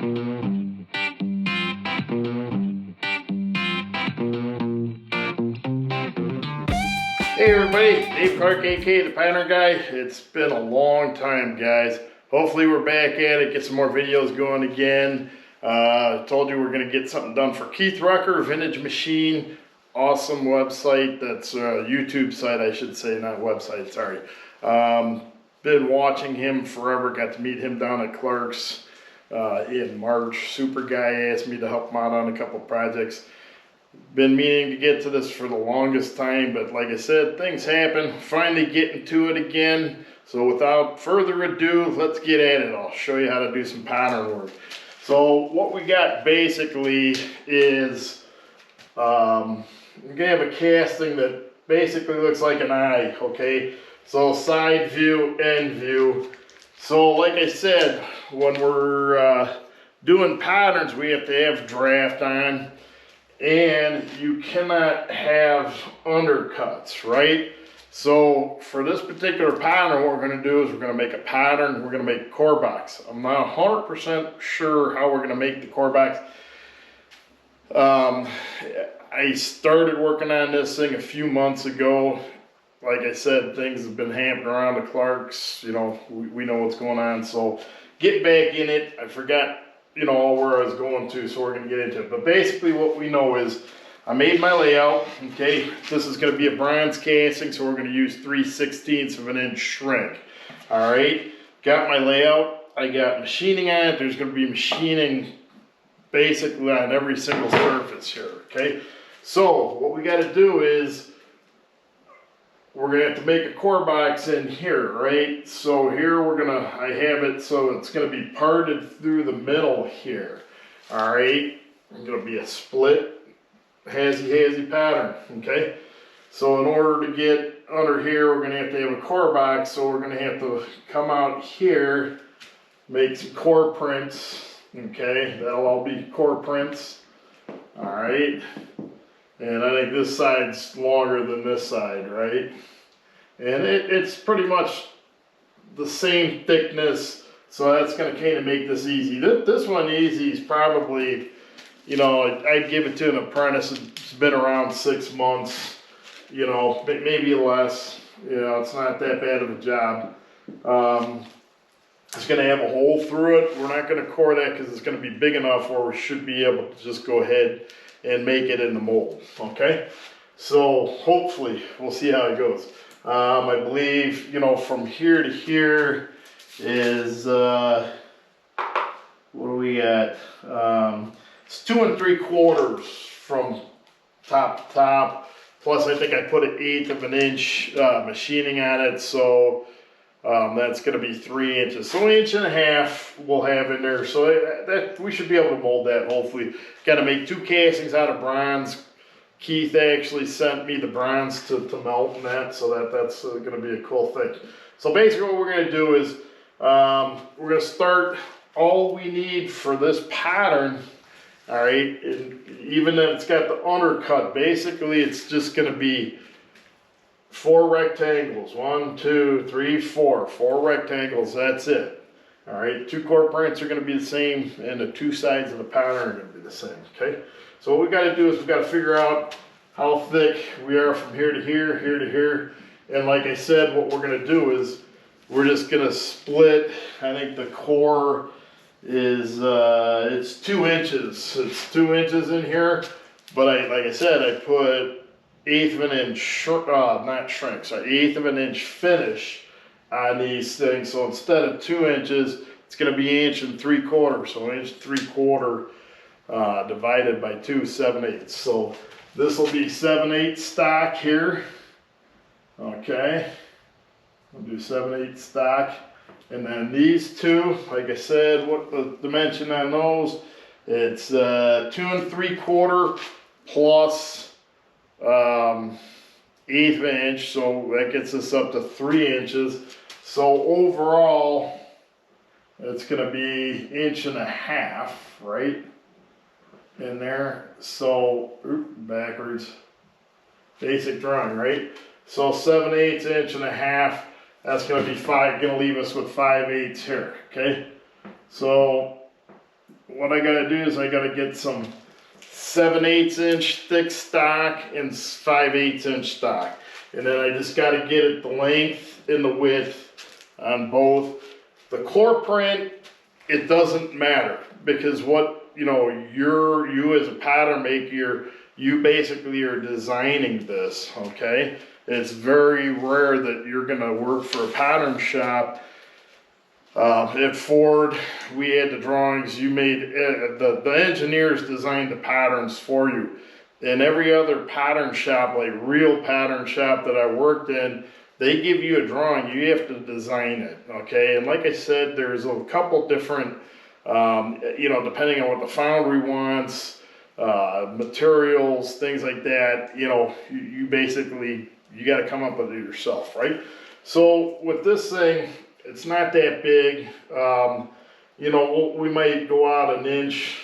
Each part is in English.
Hey everybody, Dave Clark, aka the Pattern Guy. It's been a long time, guys. Hopefully we're back at it, get some more videos going again. Told you we're going to get something done for Keith Rucker, Vintage Machine. Awesome website. That's a YouTube site, I should say, not website, sorry. Been watching him forever, got to meet him down at Clark's in March. Super guy, asked me to help him out on a couple projects. Been meaning to get to this for the longest time, but like I said, things happen. Finally getting to it again. So without further ado, let's get at it. I'll show you how to do some pattern work. So what we got basically is we're gonna have a casting that basically looks like an eye, okay? So side view, end view. So like I said, when we're doing patterns, we have to have draft on. And you cannot have undercuts, right? So for this particular pattern, what we're going to do is we're going to make a pattern. We're going to make a core box. I'm not 100% sure how we're going to make the core box. I started working on this thing a few months ago. Like I said, things have been happening around the Clarks. You know, we know what's going on. So get back in it. I forgot, you know, where I was going to, so we're going to get into it. But basically what we know is I made my layout, okay? This is going to be a bronze casting, so we're going to use 3/16 of an inch shrink. All right, got my layout. I got machining on it. There's going to be machining basically on every single surface here, okay? So what we got to do is we're going to have to make a core box in here, right? So here I have it so it's going to be parted through the middle here. All right, it's going to be a split hazy pattern, okay? So in order to get under here, we're going to have a core box. So we're going to have to come out here, make some core prints, okay? That'll all be core prints, all right? And I think this side's longer than this side, right? And it's pretty much the same thickness, so that's going to kind of make this easy. This one easy is probably, you know, I'd give it to an apprentice. It's been around 6 months, you know, maybe less. You know, it's not that bad of a job. It's going to have a hole through it. We're not going to core that because it's going to be big enough where we should be able to just go ahead and make it in the mold, okay? So hopefully we'll see how it goes. I believe, you know, from here to here is, what do we got? It's 2 3/4 from top to top. Plus I think I put 1/8 of an inch machining on it. So that's going to be 3 inches. So 1.5 inches we'll have in there. So that we should be able to mold that hopefully. Got to make 2 castings out of bronze. Keith actually sent me the bronze to melt in that, so that's going to be a cool thing. So basically what we're going to do is we're going to start. All we need for this pattern, all right, and even if it's got the undercut, basically it's just going to be 4 rectangles. 1, 2, 3, 4. 4 rectangles, that's it. All right, 2 core prints are going to be the same, and the 2 sides of the pattern are going to be the same, okay? So what we got to do is we've got to figure out how thick we are from here to here, here to here. And like I said, what we're going to do is we're just going to split. I think the core is, it's 2 inches. It's 2 inches in here. But like I said, I put 1/8 of an inch, not shrink, sorry, 1/8 of an inch finish on these things. So instead of 2 inches, it's going to be 1 3/4. So 1 3/4 divided by 2, 7/8. So this will be 7/8 stock here. Okay, we'll do 7/8 stock, and then these 2, like I said, what the dimension on those? It's 2 3/4 plus 1/8 of an inch, so that gets us up to 3 inches. So overall, it's going to be 1.5 inches, right? In there. So backwards, basic drawing, right? So 7/8, 1.5 inches. That's going to be going to leave us with 5/8 here. Okay. So what I gotta do is I gotta get some 7/8 inch thick stock and 5/8 inch stock. And then I just gotta get it the length and the width on both. The core print, it doesn't matter, because what, you know, you as a pattern maker, you basically are designing this, okay? It's very rare that you're gonna work for a pattern shop. At Ford, we had the drawings, you made, the engineers designed the patterns for you. And every other pattern shop, like real pattern shop that I worked in, they give you a drawing, you have to design it, okay? And like I said, there's a couple different, you know, depending on what the foundry wants, materials, things like that, you know, you basically, you got to come up with it yourself, right? So with this thing, it's not that big. You know, we might go out an inch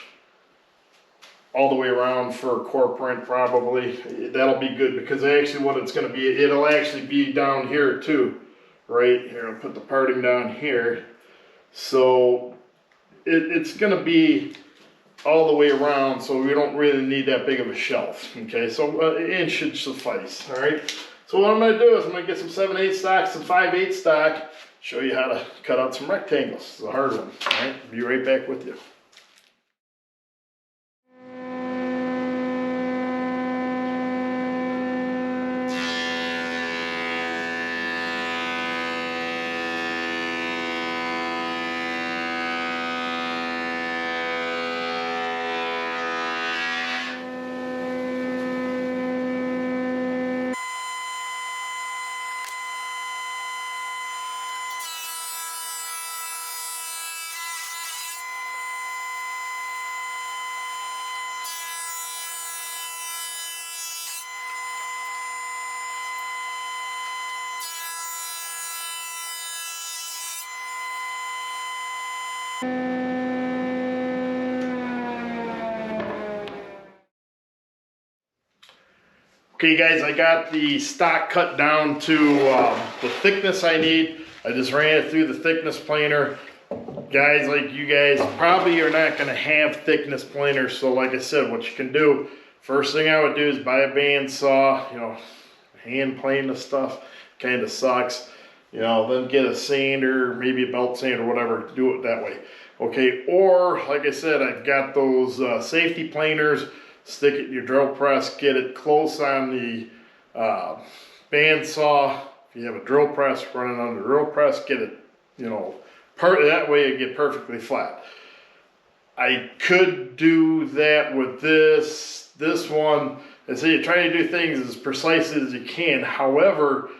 all the way around for a core print probably. That'll be good, because actually what it's going to be, it'll actually be down here too, right? Here, I'll put the parting down here. So it's going to be all the way around, so we don't really need that big of a shelf, okay? So an inch should suffice, all right? So what I'm going to do is I'm going to get some 7/8 stock, some 5/8 stock, show you how to cut out some rectangles. It's a hard one, all right? Be right back with you. Okay guys, I got the stock cut down to the thickness I need. I just ran it through the thickness planer. Guys like you guys probably are not going to have thickness planers, so like I said, what you can do, first thing I would do is buy a bandsaw. You know, hand plane the stuff kind of sucks. You know, then get a sander, maybe a belt sander, whatever, do it that way. Okay, or like I said, I've got those safety planers. Stick it in your drill press, get it close on the bandsaw. If you have a drill press, run it on the drill press, get it, you know, that way it get perfectly flat. I could do that with this one, and so you try to do things as precisely as you can. However,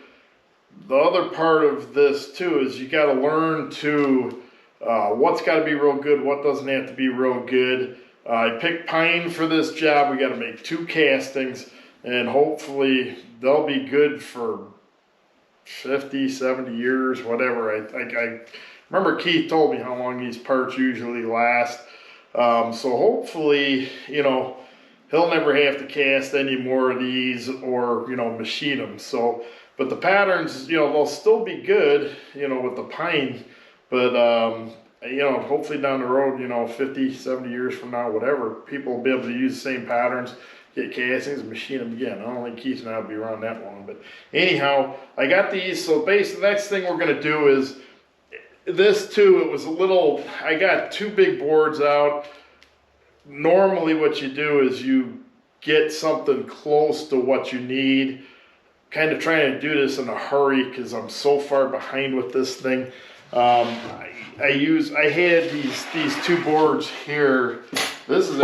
the other part of this too is you got to learn to what's got to be real good, what doesn't have to be real good. I picked pine for this job. We got to make 2 castings, and hopefully they'll be good for 50, 70 years, whatever. I remember Keith told me how long these parts usually last. So hopefully, you know, he'll never have to cast any more of these or, you know, machine them. So, but the patterns, you know, they'll still be good, you know, with the pine, but, you know, hopefully down the road, you know, 50, 70 years from now, whatever, people will be able to use the same patterns, get castings, and machine them again. I don't think Keith and I will be around that long, but anyhow, I got these. So basically, the next thing we're going to do is this too. It was a little, I got 2 big boards out. Normally what you do is you get something close to what you need. Kind of trying to do this in a hurry because I'm so far behind with this thing. I had these 2 boards here. This is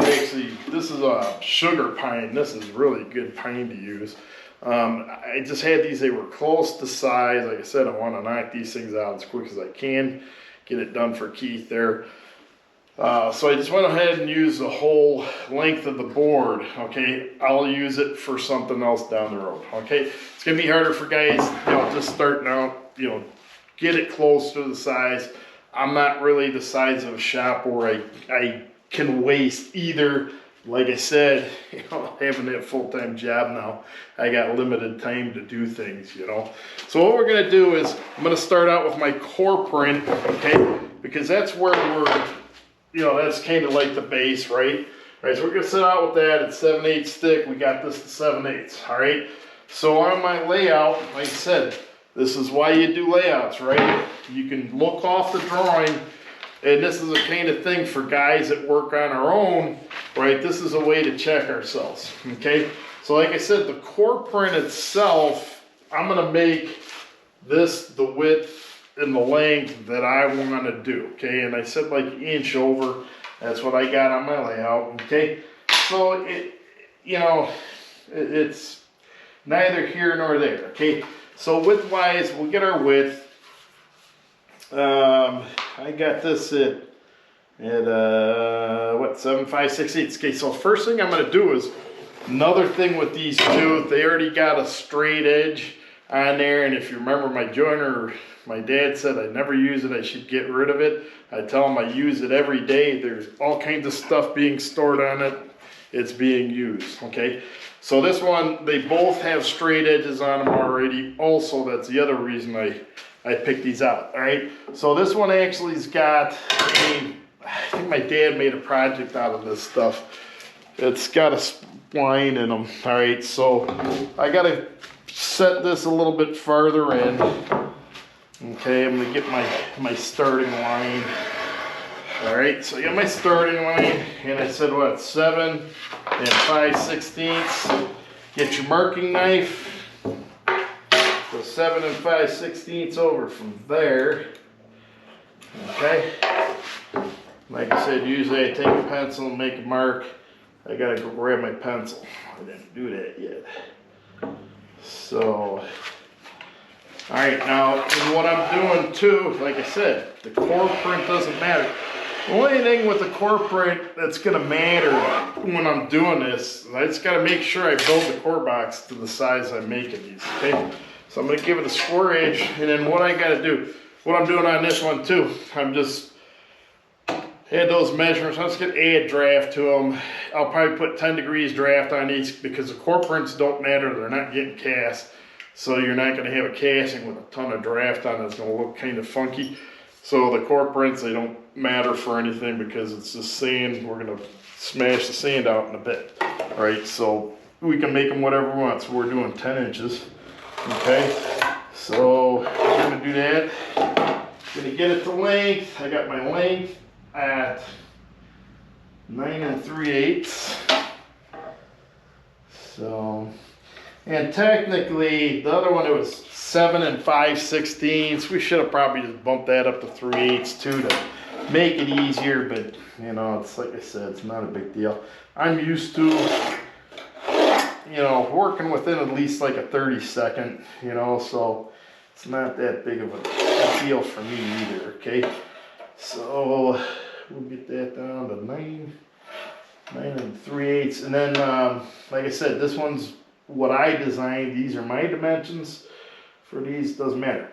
a sugar pine. This is really good pine to use. I just had these, they were close to size. Like I said, I want to knock these things out as quick as I can, get it done for Keith there. So I just went ahead and used the whole length of the board, okay? I'll use it for something else down the road, okay? It's gonna be harder for guys, you know, just starting out, you know, get it close to the size. I'm not really the size of a shop where I can waste either. Like I said, you know, having that full-time job now, I got limited time to do things, you know. So what we're gonna do is, I'm gonna start out with my core print, okay? Because that's where we're, you know, that's kind of like the base, right? All right, so we're gonna set out with that at 7/8 thick. We got this to 7/8, all right? So on my layout, like I said, this is why you do layouts, right? You can look off the drawing, and this is the kind of thing for guys that work on our own, right? This is a way to check ourselves, okay? So like I said, the core print itself, I'm gonna make this the width and the length that I want to do, okay? And I said like inch over. That's what I got on my layout, okay? So it's neither here nor there, okay? So width-wise, we'll get our width. I got this at what, 7 5/6 Okay, so first thing I'm gonna do is, another thing with these two, they already got a straight edge on there, and if you remember my joiner, my dad said I never use it, I should get rid of it. I tell him I use it every day. There's all kinds of stuff being stored on it. It's being used, okay? So this one, they both have straight edges on them already. Also, that's the other reason I picked these out, all right? So this one actually's got I think my dad made a project out of this stuff. It's got a spline in them, all right? So I gotta set this a little bit farther in. Okay, I'm gonna get my starting line. All right, so I got my starting line, and I said what, 7 5/16. Get your marking knife. So 7 5/16 over from there. Okay. Like I said, usually I take a pencil and make a mark. I gotta go grab my pencil. I didn't do that yet. So. All right, now, and what I'm doing too, like I said, the core print doesn't matter. The only thing with the core print that's gonna matter when I'm doing this, I just gotta make sure I build the core box to the size I'm making these, okay? So I'm gonna give it a square edge, and then what I gotta do, what I'm doing on this one too, I'm just, add those measurements, I'm just gonna add draft to them. I'll probably put 10 degrees draft on each, because the core prints don't matter, they're not getting cast. So you're not going to have a casting with a ton of draft on it. It's going to look kind of funky. So the core prints, they don't matter for anything because it's just sand. We're going to smash the sand out in a bit. All right, so we can make them whatever we want. So we're doing 10 inches. Okay, so we're going to do that. Going to get it to length. I got my length at 9 3/8. So... And technically, the other one, it was 7 5/16. We should have probably just bumped that up to 3/8 too to make it easier, but you know, it's like I said, it's not a big deal. I'm used to, you know, working within at least like a 30-second, you know, so it's not that big of a deal for me either, okay? So we'll get that down to 9 3/8. And then, like I said, this one's what I designed. These are my dimensions. For these, doesn't matter.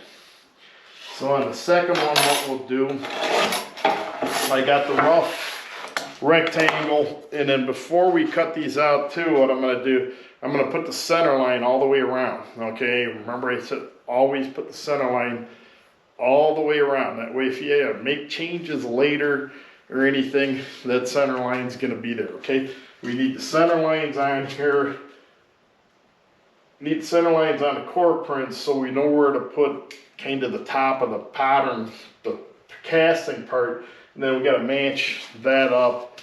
So on the second one, what we'll do, I got the rough rectangle, and then before we cut these out too, what I'm gonna do, I'm gonna put the center line all the way around, okay? Remember I said, always put the center line all the way around. That way if you make changes later or anything, that center line's gonna be there, okay? We need the center lines on here. Need center lines on the core prints so we know where to put kind of the top of the pattern, the casting part, and then we got to match that up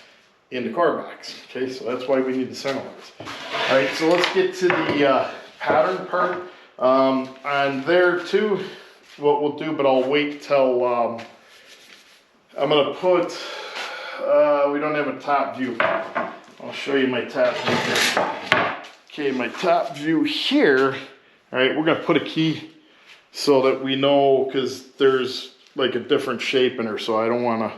in the core box. Okay, so that's why we need the center lines. All right, so let's get to the pattern part. On there too, what we'll do, but I'll wait till I'm gonna put. We don't have a top view. I'll show you my top view here. Okay, my top view here, all right, we're gonna put a key so that we know, because there's like a different shape in her, so I don't wanna,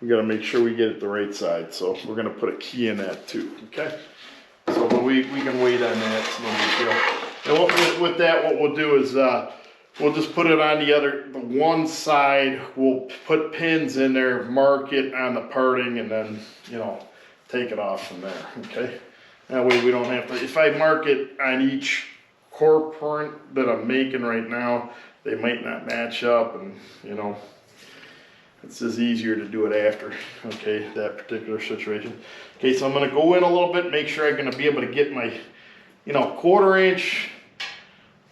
we gotta make sure we get it the right side. So we're gonna put a key in that too, okay? So but we can wait on that, it's no big deal. And with that, what we'll do is we'll just put it on the one side, we'll put pins in there, mark it on the parting, and then, you know, take it off from there, okay? That way we don't have to, if I mark it on each core print that I'm making right now, they might not match up, and you know. It's just easier to do it after, okay, that particular situation. Okay, so I'm gonna go in a little bit, make sure I'm gonna be able to get my, 1/4 inch,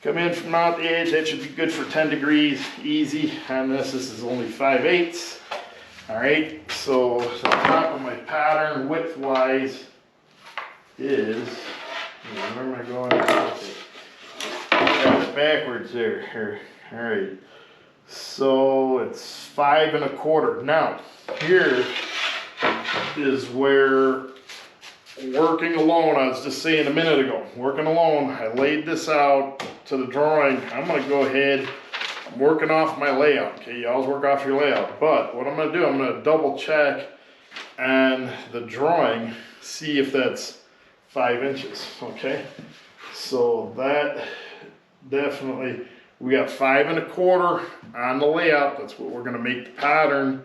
come in from out the edge. That should be good for 10 degrees, easy. On this is only 5/8. All right, so the top of my pattern width-wise is, where am I going? Okay. Got it backwards there. All right. So it's 5 1/4. Now, here is where working alone, I was just saying a minute ago, working alone, I laid this out to the drawing. I'm gonna go ahead, I'm working off my layout. Okay, you always work off your layout. But what I'm gonna do, I'm gonna double check on the drawing, see if that's 5 inches, okay? So that definitely, we got 5 1/4 on the layout. That's what we're gonna make the pattern.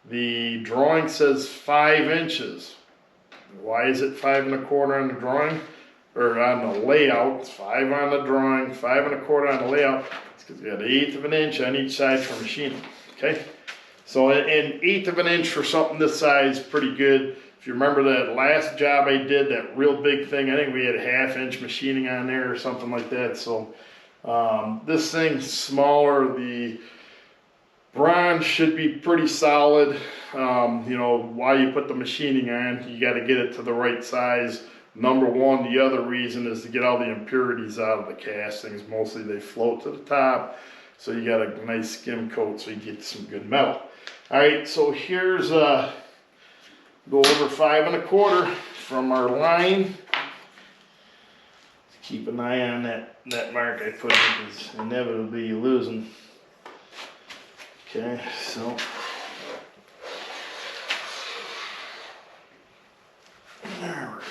The drawing says 5 inches. Why is it 5 1/4 on the drawing? Or on the layout? It's 5 on the drawing, 5 1/4 on the layout. It's because we got 1/8 of an inch on each side for machining, okay? So an 1/8 of an inch for something this size, pretty good. If you remember that last job I did, that real big thing, I think we had 1/2 inch machining on there or something like that. So this thing's smaller. The bronze should be pretty solid. While you put the machining on, you got to get it to the right size. Number one, the other reason is to get all the impurities out of the castings. Mostly they float to the top, so you got a nice skim coat so you get some good metal. All right, so here's go over 5 1/4 from our line. Keep an eye on that mark I put in, because inevitably you lose them. Okay, so alright.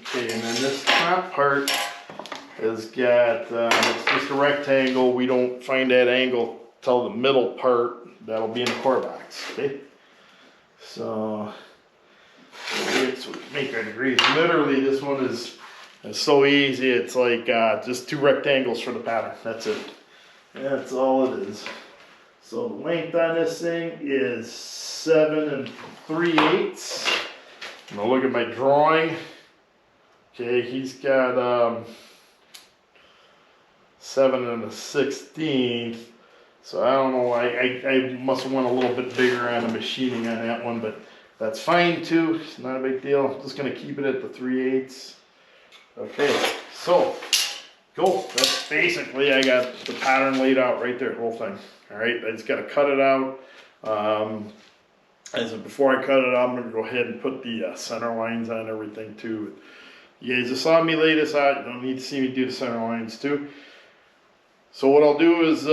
Okay, and then this top part has got it's just a rectangle. We don't find that angle till the middle part. That'll be in the core box. Okay, so we make our degrees. Literally, this one is so easy. It's like just 2 rectangles for the pattern. That's it. That's all it is. So the length on this thing is 7 3/8. Now look at my drawing. Okay, he's got 7 1/16. So I don't know. I must have went a little bit bigger on the machining on that one, but that's fine too. It's not a big deal. I'm just gonna keep it at the 3/8. Okay, so cool. That's basically, I got the pattern laid out right there, the whole thing. All right, I just got to cut it out. As before I cut it out, I'm gonna go ahead and put the center lines on everything too. You guys just saw me lay this out. You don't need to see me do the center lines too. So what I'll do is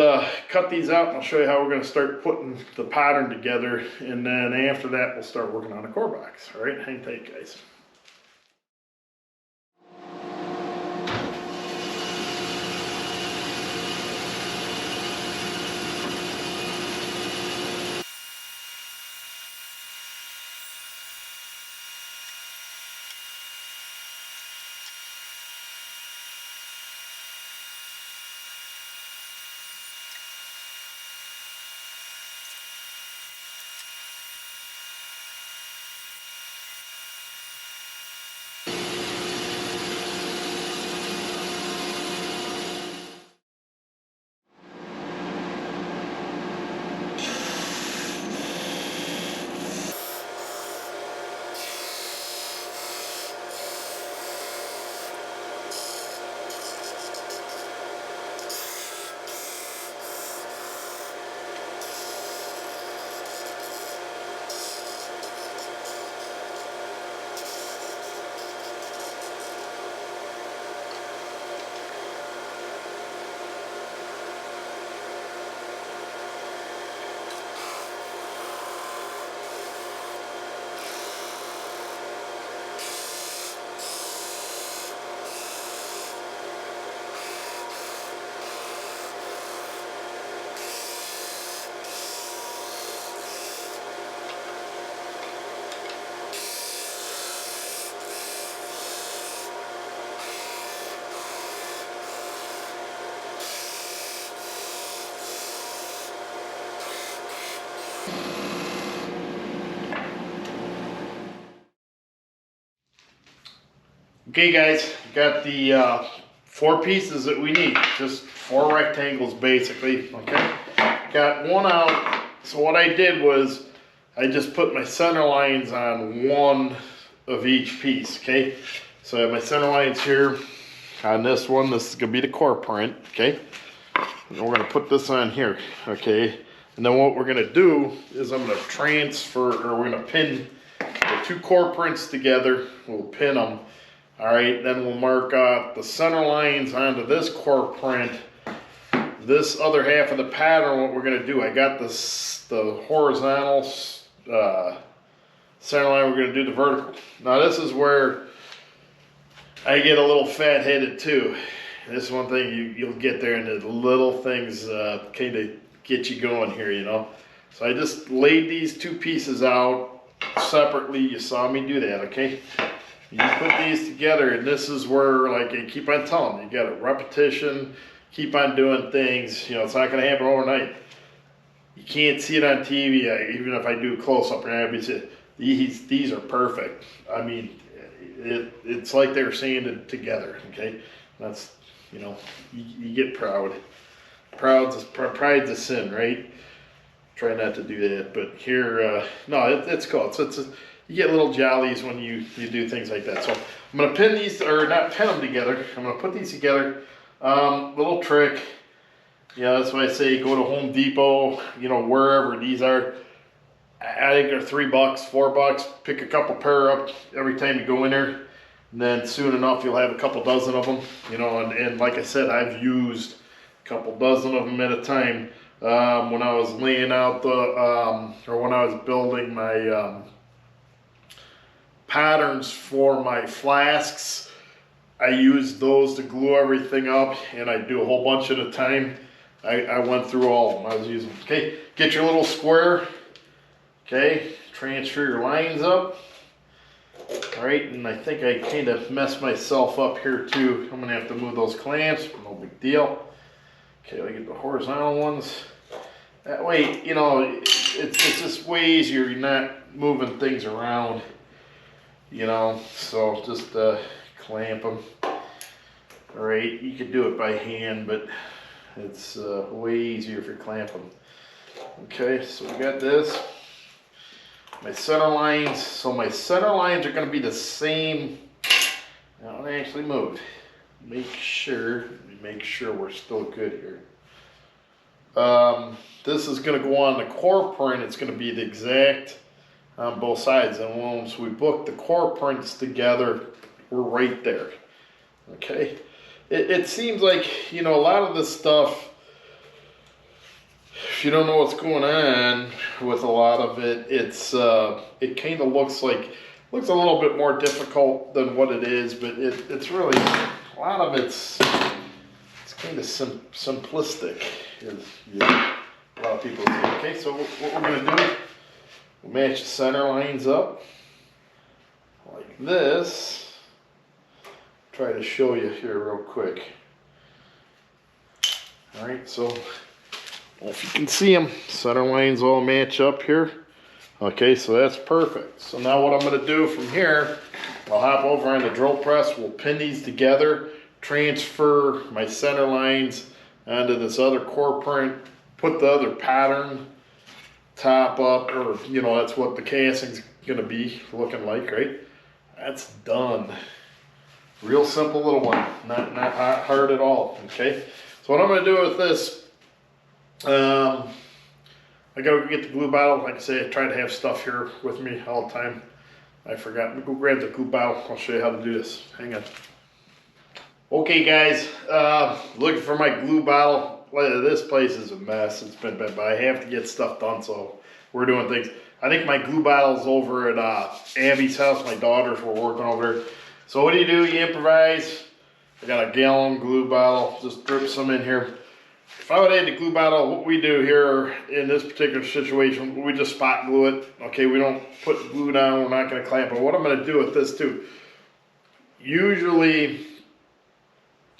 cut these out, and I'll show you how we're going to start putting the pattern together, and then after that we'll start working on the core box. All right, hang tight, guys. Okay guys, got the 4 pieces that we need, just 4 rectangles basically, okay? Got one out, so what I did was I just put my center lines on one of each piece, okay? So I have my center lines here on this one. This is gonna be the core print, okay? And we're gonna put this on here, okay? And then what we're gonna do is I'm gonna transfer, or we're gonna pin the 2 core prints together. We'll pin them. All right, then we'll mark the center lines onto this core print. This other half of the pattern, what we're gonna do, I got the horizontal center line, we're gonna do the vertical. Now this is where I get a little fat-headed too. This is one thing you'll get there, and the little things kind of get you going here, you know. So I just laid these 2 pieces out separately. You saw me do that, okay? You put these together, and this is where, like I keep on telling you, got a repetition, keep on doing things. You know, it's not going to happen overnight. You can't see it on TV, even if I do a close-up, these are perfect. I mean, it's like they were saying it together, okay? That's, you know, you get proud. Pride's a sin, right? Try not to do that, but here, no, it's cool. You get little jollies when you do things like that. So I'm gonna pin these, or not pin them together. I'm gonna put these together. Little trick. Yeah, that's why I say go to Home Depot, you know, wherever these are. I think they're $3, $4. Pick a couple pair up every time you go in there. And then soon enough, you'll have a couple dozen of them, you know, and like I said, I've used a couple dozen of them at a time. When I was laying out the, or when I was building my patterns for my flasks, I used those to glue everything up, and I do a whole bunch at a time. I went through all of them. I was using, okay, get your little square, okay, transfer your lines up. All right, and I think I kind of messed myself up here too. I'm gonna have to move those clamps, no big deal. Okay, I get the horizontal ones. That way, you know, it's just way easier. You're not moving things around, you know, so just clamp them. All right, you could do it by hand, but it's way easier if you clamp them. Okay, so we got this. My center lines, so my center lines are going to be the same. Now I actually moved. Make sure we're still good here. This is going to go on the core print. It's going to be the exact on both sides. And once we book the core prints together, we're right there. Okay. It seems like, you know, a lot of this stuff, if you don't know what's going on with a lot of it, it kind of looks a little bit more difficult than what it is, but it's really, a lot of it's kind of simplistic, as a lot of people say. Okay, so what we're going to do, we'll match the center lines up like this. Try to show you here real quick. All right, so if you can see them, center lines all match up here. Okay, so that's perfect. So now what I'm going to do from here, I'll hop over on the drill press. We'll pin these together, transfer my center lines onto this other core print, put the other pattern top up, or you know, that's what the casting's going to be looking like, right? That's done. Real simple little one, not hard at all. Okay, so what I'm going to do with this, I gotta get the glue bottle. Like I say, I try to have stuff here with me all the time. I forgot. Let me go grab the glue bottle. I'll show you how to do this. Hang on. Okay, guys, looking for my glue bottle. This place is a mess. It's been bad, but I have to get stuff done, so we're doing things. I think my glue bottle's over at Abby's house. My daughters were working over there. So what do? You improvise. I got a gallon glue bottle. Just drip some in here. If I would add the glue bottle, what we do here in this particular situation, we just spot glue it. Okay, we don't put glue down. We're not going to clamp it. What I'm going to do with this too, usually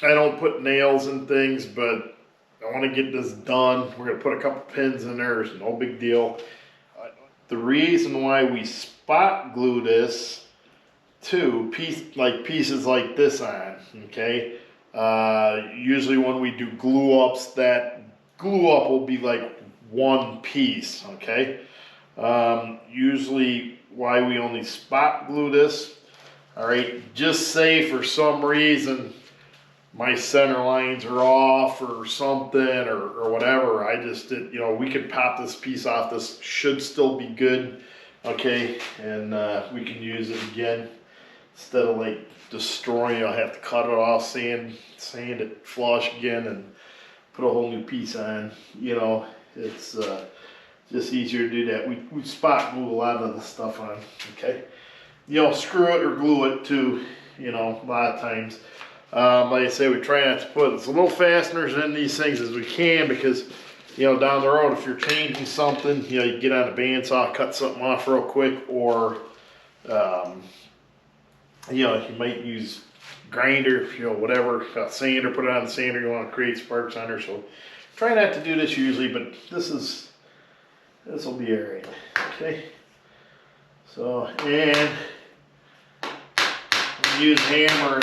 I don't put nails and things, but I want to get this done. We're going to put a couple pins in there. It's no big deal. The reason why we spot glue this two pieces like this on, okay? Usually when we do glue ups, that glue up will be like one piece, okay? Usually why we only spot glue this, all right? Just say for some reason my center lines are off or something or whatever, I just did, you know, we could pop this piece off. This should still be good, okay? And we can use it again. Instead of like destroying, I'll have to cut it off, sand it flush again, and put a whole new piece on. You know, it's just easier to do that. We spot glue a lot of the stuff on, okay? You know, screw it or glue it too, you know, a lot of times. Like I say, we try not to put as little fasteners in these things as we can, because, you know, down the road, if you're changing something, you know, you get on a bandsaw, cut something off real quick, or, you know, you might use grinder, you know, whatever, sander, put it on the sander, you want to create sparks on her. So try not to do this usually, but this will be all right, okay? So, and use hammer.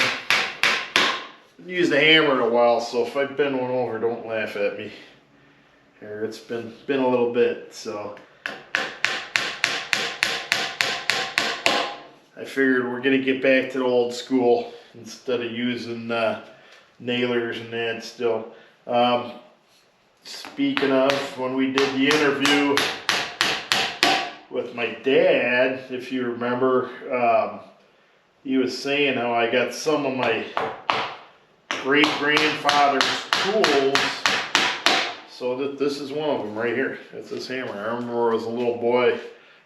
Used a hammer in a while, so if I bend one over, don't laugh at me. Here, it's been a little bit, so I figured we're gonna get back to the old school instead of using nailers and that still. Speaking of, when we did the interview with my dad, if you remember, he was saying how I got some of my great-grandfather's tools. So this is one of them right here. It's this hammer. I remember as a little boy,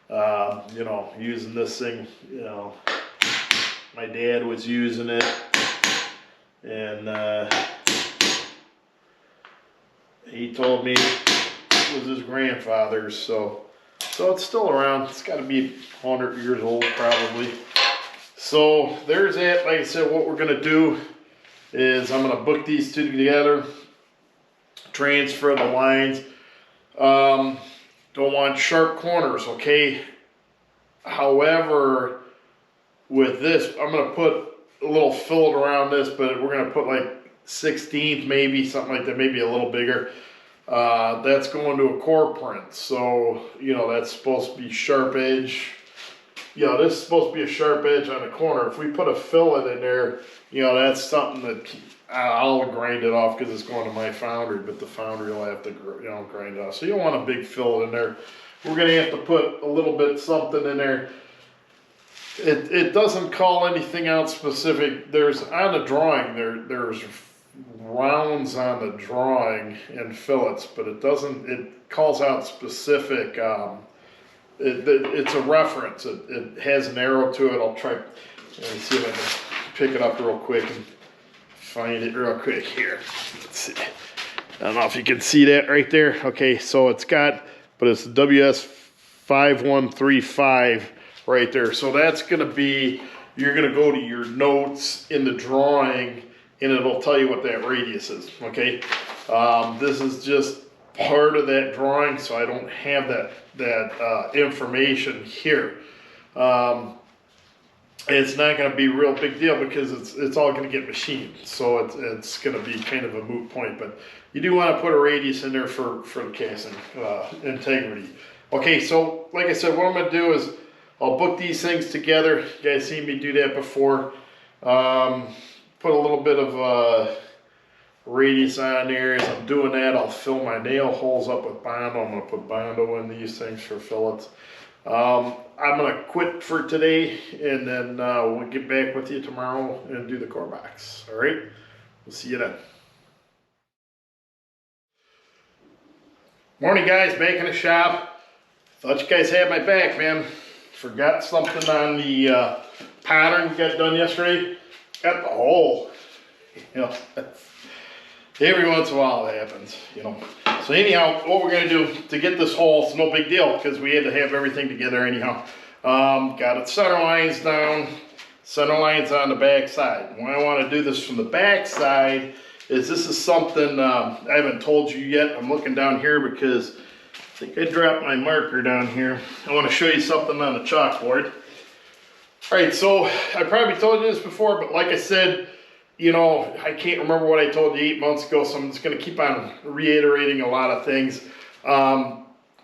you know, using this thing, you know, my dad was using it, and he told me it was his grandfather's, so it's still around. It's got to be 100 years old probably. So there's that. Like I said, what we're gonna do is I'm gonna book these two together, transfer the lines. Don't want sharp corners, okay? However, with this, I'm gonna put a little fillet around this, but we're gonna put like 16th, maybe something like that, maybe a little bigger. That's going to a core print, so you know that's supposed to be sharp edge. You know, this is supposed to be a sharp edge on the corner. If we put a fillet in there, you know, that's something that I'll grind it off because it's going to my foundry, but the foundry will have to, you know, grind it off. So you don't want a big fillet in there. We're going to have to put a little bit something in there. It doesn't call anything out specific. There's on the drawing, there's rounds on the drawing and fillets, but it calls out specific, it's a reference. It has an arrow to it. I'll try, let me see if I can pick it up real quick and find it real quick here. Let's see. I don't know if you can see that right there. Okay, so it's got, but it's WS5135 right there. So that's gonna be, you're gonna go to your notes in the drawing and it'll tell you what that radius is, okay? This is just part of that drawing, so I don't have that information here. It's not going to be a real big deal because it's all going to get machined, so it's going to be kind of a moot point. But you do want to put a radius in there for the casting integrity. Okay, so like I said, what I'm going to do is I'll book these things together. You guys seen me do that before. Put a little bit of radius on there. As I'm doing that, I'll fill my nail holes up with Bondo. I'm going to put Bondo in these things for fillets. I'm going to quit for today, and then we'll get back with you tomorrow and do the core box. All right? We'll see you then. Morning, guys. Back in the shop. Thought you guys had my back, man. Forgot something on the pattern we got done yesterday. Got the hole. You know, every once in a while it happens, you know. So anyhow, what we're gonna do to get this hole, it's no big deal because we had to have everything together anyhow. Got it center lines down, center lines on the back side. Why I wanna do this from the back side is this is something I haven't told you yet. I'm looking down here because I think I dropped my marker down here. I wanna show you something on the chalkboard. All right, so I probably told you this before, but like I said, you know, I can't remember what I told you 8 months ago, so I'm just going to keep on reiterating a lot of things.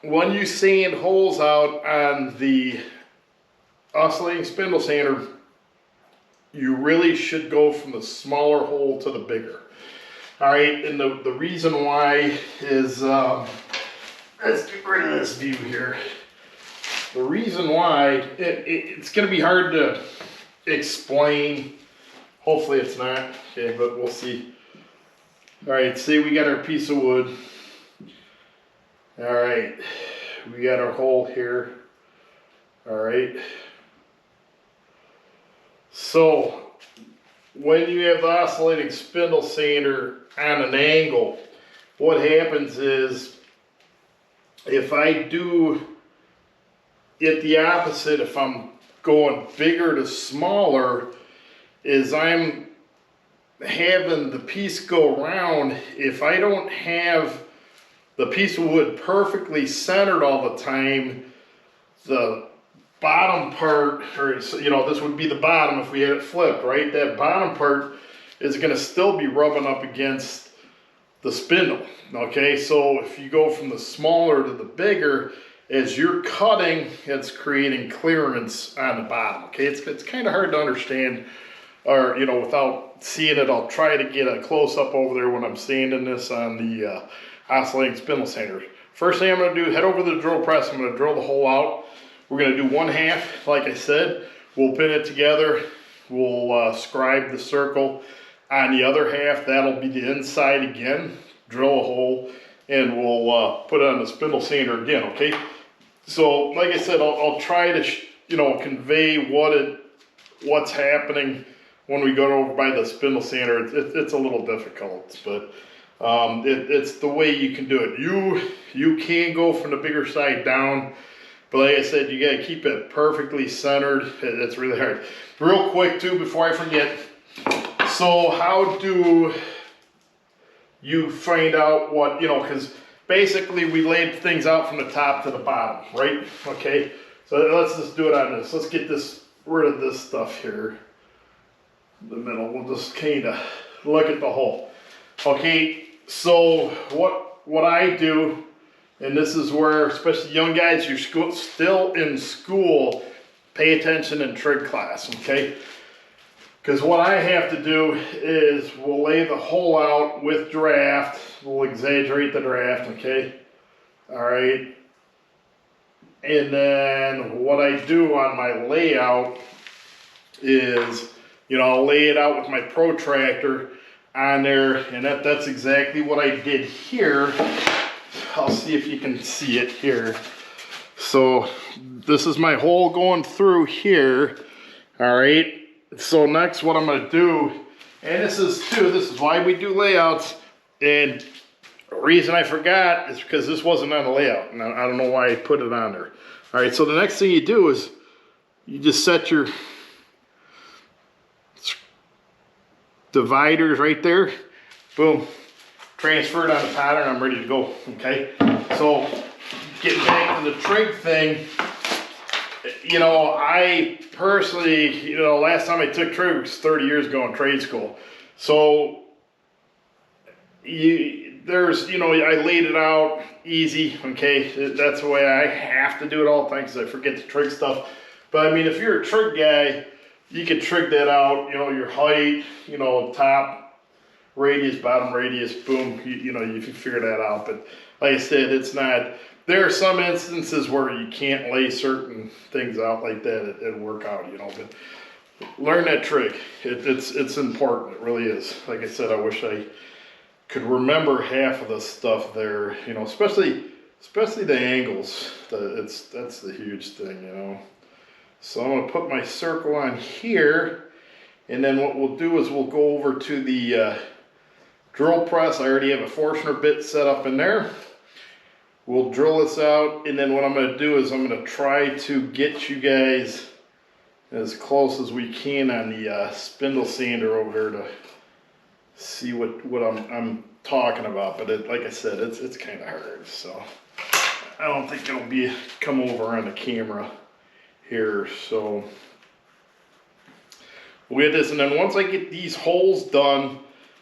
When you sand holes out on the oscillating spindle sander, you really should go from the smaller hole to the bigger. All right, and the reason why is, let's get rid of this view here. The reason why, it's going to be hard to explain. Hopefully it's not, okay, but we'll see. All right, see, we got our piece of wood. All right, we got our hole here. All right. So, when you have the oscillating spindle sander on an angle, what happens is, if I do it the opposite, if I'm going bigger to smaller, is I'm having the piece go around. If I don't have the piece of wood perfectly centered all the time, the bottom part, or you know, this would be the bottom if we had it flipped, right? That bottom part is going to still be rubbing up against the spindle, okay? So if you go from the smaller to the bigger, as you're cutting, it's creating clearance on the bottom, okay? It's kind of hard to understand, or, you know, without seeing it. I'll try to get a close-up over there when I'm sanding this on the oscillating spindle sander. First thing I'm going to do, head over to the drill press. I'm going to drill the hole out. We're going to do 1/2, like I said. We'll pin it together. We'll scribe the circle. On the other half, that'll be the inside again. Drill a hole, and we'll put it on the spindle sander again, okay? So, like I said, I'll try to, you know, convey what's happening when we go over by the spindle sander. It's a little difficult, but it's the way you can do it. You can go from the bigger side down, but like I said, you got to keep it perfectly centered. It's really hard. Real quick too, before I forget, so how do you find out what, you know, because basically we laid things out from the top to the bottom, right? Okay, so let's just do it on this. Let's get rid of this stuff here in the middle. We'll just kind of look at the hole. Okay, so what I do, and this is where, especially young guys, you're still in school, pay attention in trig class, okay? Because what I have to do is we'll lay the hole out with draft. We'll exaggerate the draft, okay? All right. And then what I do on my layout is, you know, I'll lay it out with my protractor on there, and that's exactly what I did here. I'll see if you can see it here. So this is my hole going through here, all right? So next what I'm going to do, and this is why we do layouts, and the reason I forgot is because this wasn't on the layout, and I don't know why I put it on there. All right, so the next thing you do is you just set your dividers right there, boom, transfer it on the pattern, I'm ready to go, okay? So getting back to the trig thing, you know, I personally, you know, last time I took trig was 30 years ago in trade school. So there's, you know, I laid it out easy, okay? That's the way I have to do it all the time because I forget the trig stuff. But I mean, if you're a trig guy, you can trig that out, you know, your height, you know, top radius, bottom radius, boom, you know, you can figure that out. But like I said, it's not, there are some instances where you can't lay certain things out like that and work out, you know, but learn that trig. It's important, it really is. Like I said, I wish I could remember half of the stuff there, you know, especially the angles. That's the huge thing, you know. So I'm going to put my circle on here, and then what we'll do is we'll go over to the drill press. I already have a Forstner bit set up in there. We'll drill this out, and then what I'm going to do is I'm going to try to get you guys as close as we can on the spindle sander over there to see what I'm talking about. But like I said, it's kind of hard, so I don't think it'll come over on the camera here. So we'll get this. And then once I get these holes done,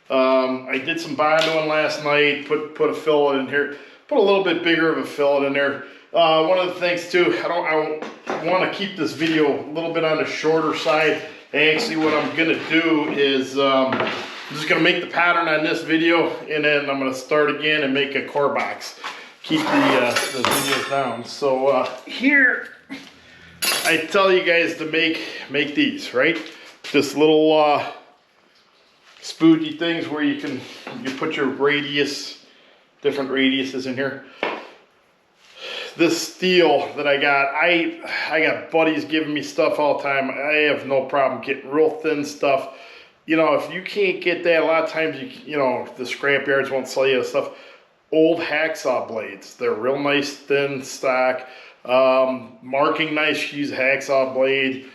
I did some bondoing last night, put a fillet in here, put a little bit bigger of a fillet in there. One of the things too, I want to keep this video a little bit on the shorter side. Actually, what I'm gonna do is I'm just gonna make the pattern on this video, and then I'm gonna start again and make a core box. Keep the videos down. So here, I tell you guys to make these, right? This little spooky things where you put your radius, different radiuses in here. This steel that I got buddies giving me stuff all the time. I have no problem getting real thin stuff. You know, if you can't get that, a lot of times you know the scrap yards won't sell you the stuff. Old hacksaw blades, they're real nice thin stock. Marking knives, use a hacksaw blade.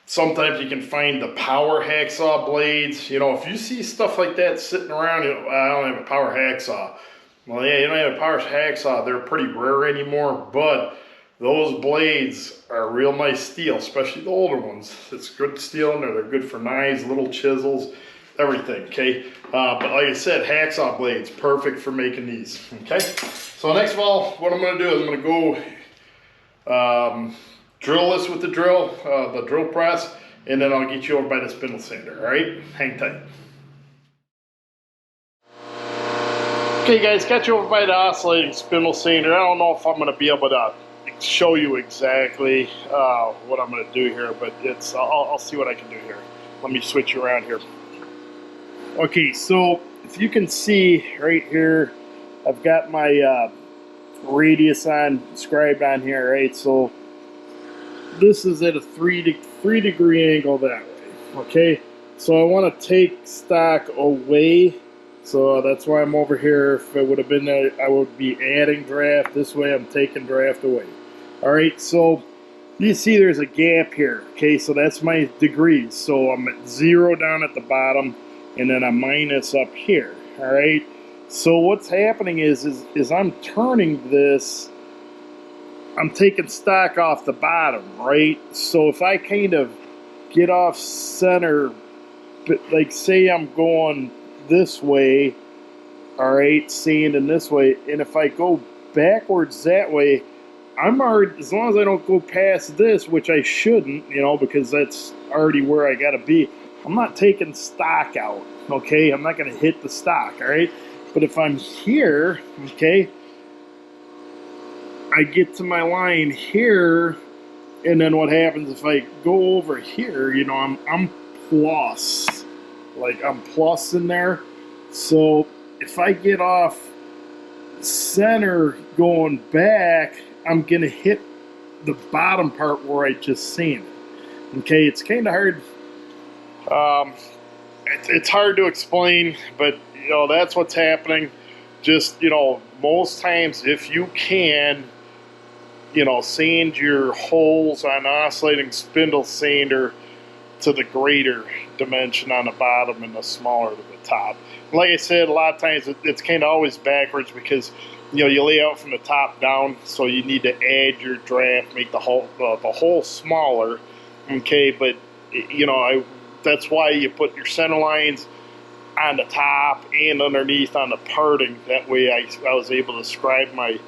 Sometimes you can find the power hacksaw blades. You know, if you see stuff like that sitting around, you know, I don't have a power hacksaw. Well, yeah, you don't have a power hacksaw. They're pretty rare anymore, but those blades are real nice steel, especially the older ones. It's good steel in there. They're good for knives, little chisels, everything, okay? But like I said, hacksaw blades, perfect for making these, okay? So next of all, what I'm gonna do is I'm gonna go drill this with the drill press, and then I'll get you over by the spindle sander, all right? Hang tight. Okay guys, got you over by the oscillating spindle sander. I don't know if I'm going to be able to show you exactly what I'm going to do here, but I'll see what I can do here. Let me switch you around here. Okay, so if you can see right here, I've got my radius scribed on here, right? So this is at a 3 degree angle that way, okay? So I want to take stock away. So that's why I'm over here. If it would have been there, I would be adding draft. This way I'm taking draft away. All right, so you see there's a gap here. Okay, so that's my degrees. So I'm at 0 down at the bottom, and then a minus up here. All right, so what's happening is I'm turning this, I'm taking stock off the bottom, right? So if I kind of get off center, but like say I'm going this way, all right, sanding this way, and if I go backwards that way, I'm already, as long as I don't go past this, which I shouldn't, you know, because that's already where I gotta be, I'm not taking stock out, okay? I'm not gonna hit the stock, all right? But if I'm here, okay, I get to my line here, and then what happens if I go over here, you know, I'm plus. Like I'm plus in there. So if I get off center going back, I'm gonna hit the bottom part where I just sanded. Okay, it's kind of hard. It's hard to explain, but you know that's what's happening. Just, you know, most times if you can, you know, sand your holes on oscillating spindle sander to the greater dimension on the bottom and the smaller to the top. Like I said, a lot of times it's kind of always backwards because, you know, you lay out from the top down, so you need to add your draft, make the hole smaller, okay? But you know, that's why you put your center lines on the top and underneath on the parting. That way I was able to scribe my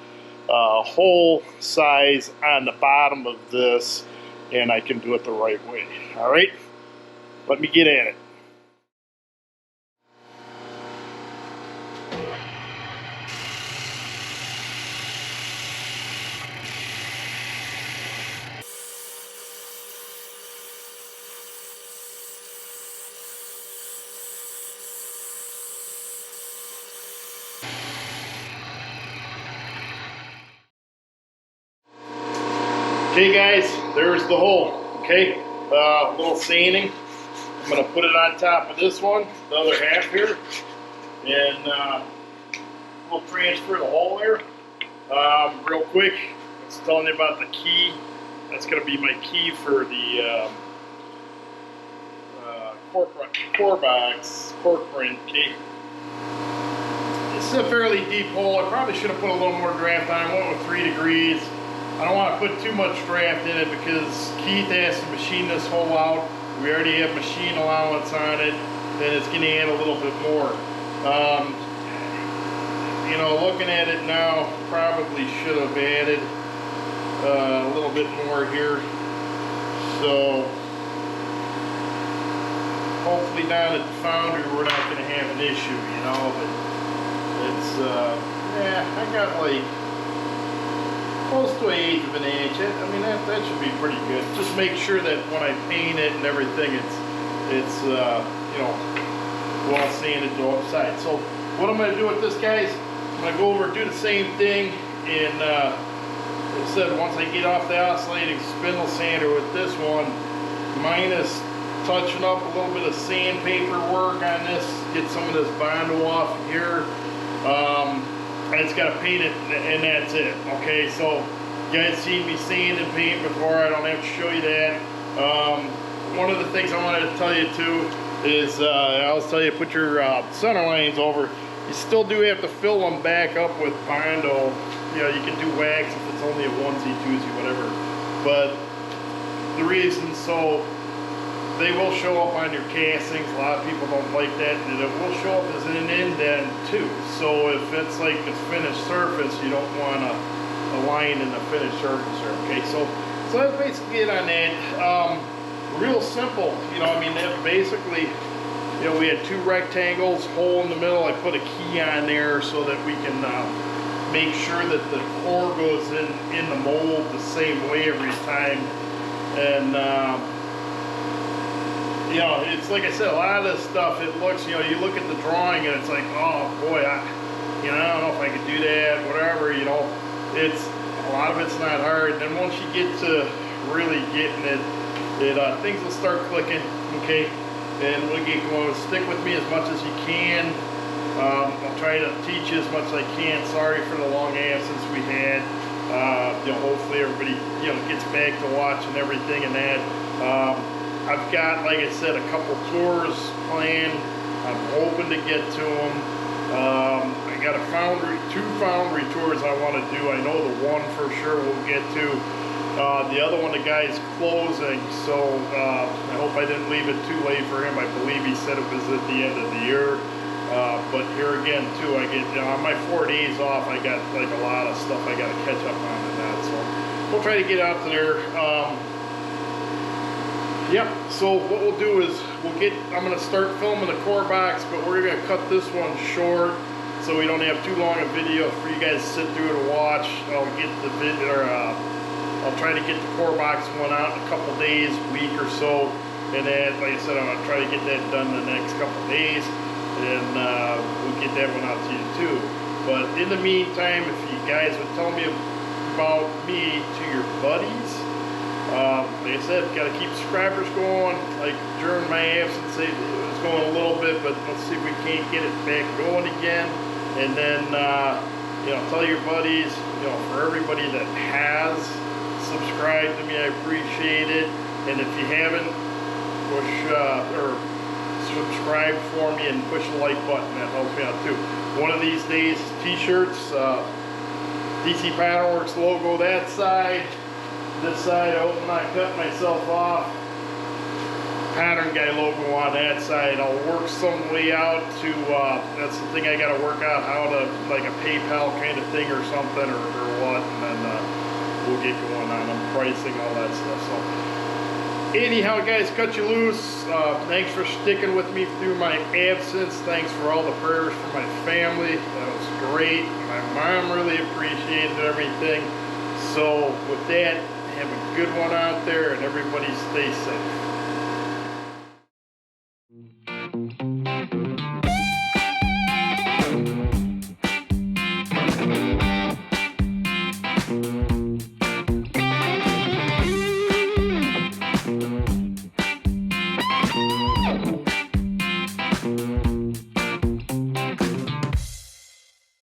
hole size on the bottom of this, and I can do it the right way. All right, let me get at it. Okay guys, there's the hole, okay? A little sanding. I'm gonna put it on top of this one, the other half here, and we'll transfer the hole there. Real quick, I was telling you about the key. That's gonna be my key for the core box, cork print key. This is a fairly deep hole. I probably should have put a little more draft on. I went with 3 degrees. I don't want to put too much draft in it because Keith has to machine this hole out. We already have machine allowance on it, then it's going to add a little bit more. You know, looking at it now, probably should have added a little bit more here. So hopefully down at the foundry we're not going to have an issue, you know. But it's yeah, I got like close to 1/8 of an inch. I mean that should be pretty good. Just make sure that when I paint it and everything, it's you know, well sanded to upside. So what I'm going to do with this, guys, I'm going to go over and do the same thing, and instead once I get off the oscillating spindle sander with this one, minus touching up a little bit of sandpaper work on this, get some of this Bondo off here. I just got to paint it, and that's it. Okay, so you guys seen me sand and paint before. I don't have to show you that. One of the things I wanted to tell you too is I always tell you, put your center lines over. You still do have to fill them back up with Bondo. You know, you can do wax if it's only a onesie, twosie, whatever. But the reason, so they will show up on your castings. A lot of people don't like that, and it will show up as an indent too. So if it's like a finished surface, you don't want a line in the finished surface there. Okay, so that's basically it on that. Real simple, you know. I mean, that basically, you know, we had 2 rectangles, hole in the middle. I put a key on there so that we can make sure that the core goes in the mold the same way every time. And you know, it's like I said, a lot of this stuff, it looks, you know, you look at the drawing and it's like, oh boy, I don't know if I could do that, whatever, you know. It's, a lot of it's not hard. And then once you get to really getting it, things will start clicking, okay? And we'll get going. Stick with me as much as you can. I'll try to teach you as much as I can. Sorry for the long absence we had. You know, hopefully everybody, you know, gets back to watching everything and that. I've got, like I said, a couple tours planned. I'm hoping to get to them. I got two foundry tours I want to do. I know the one for sure we'll get to. The other one, the guy's closing, so I hope I didn't leave it too late for him. I believe he said it was at the end of the year. But here again, too, I get, on my 4 days off, I got like a lot of stuff I got to catch up on and that. So we'll try to get out to there. Yep, so what we'll do is I'm going to start filming the core box, but we're going to cut this one short so we don't have too long a video for you guys to sit through to watch. I'll get the video, or I'll try to get the core box one out in a couple days, week or so, and then, like I said, I'm going to try to get that done in the next couple days, and we'll get that one out to you too. But in the meantime, if you guys would tell me about me to your buddies, like I said, got to keep subscribers going. Like during my absence, it was going a little bit, but let's see if we can't get it back going again. And then, you know, tell your buddies, you know, for everybody that has subscribed to me, I appreciate it. And if you haven't, push or subscribe for me and push the like button. That helps me out too. One of these days, t-shirts, DC Patternworks logo that side. This side, I hope I'm not cutting myself off. Pattern Guy logo on that side. I'll work some way out to, that's the thing I got to work out, how to, like a PayPal kind of thing or something, or what, and then we'll get going on them, pricing, all that stuff. So, anyhow, guys, cut you loose. Thanks for sticking with me through my absence. Thanks for all the prayers for my family. That was great. My mom really appreciated everything. So, with that, have a good one out there, and everybody stay safe.